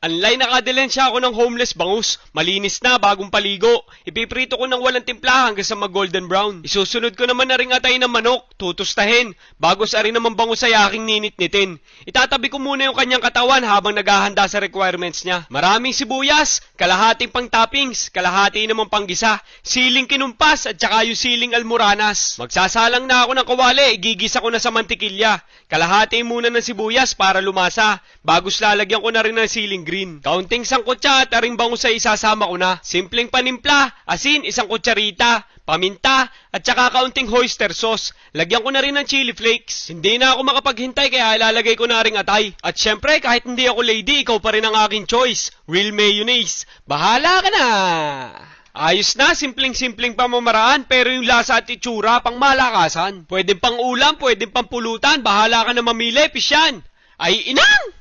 Anlay nakadilensya ako ng homeless bangus. Malinis na, bagong paligo. Ipiprito ko ng walang timpla hanggang sa mag-golden brown. Isusunod ko naman na ring atay ng manok. Tutustahin. Bago sa rin naman bangus ay aking ninit-nitin. Itatabi ko muna yung kanyang katawan habang naghahanda sa requirements niya. Maraming sibuyas, kalahating pang toppings, kalahati naman pang gisa, siling kinumpas at saka yung siling almoranas. Magsasalang na ako ng kawali, igigisa ko na sa mantikilya. Kalahati muna ng sibuyas para lumasa. Bagos lalagyan ko na rin ng siling green. Kaunting sangkutsa at aring bangus ay isasama ko na. Simpleng panimpla, asin, isang kutsarita, paminta, at saka kaunting oyster sauce. Lagyan ko na rin ng chili flakes. Hindi na ako makapaghintay kaya ilalagay ko na ring atay. At syempre, kahit hindi ako lady, ikaw pa rin ang aking choice. Real mayonnaise. Bahala ka na! Ayos na, simpleng-simpleng pamamaraan pero yung lasa at itsura pang malakasan. Pwede pang ulam, pwede pang pulutan, bahala ka na mamili, pisyan. Ay inang!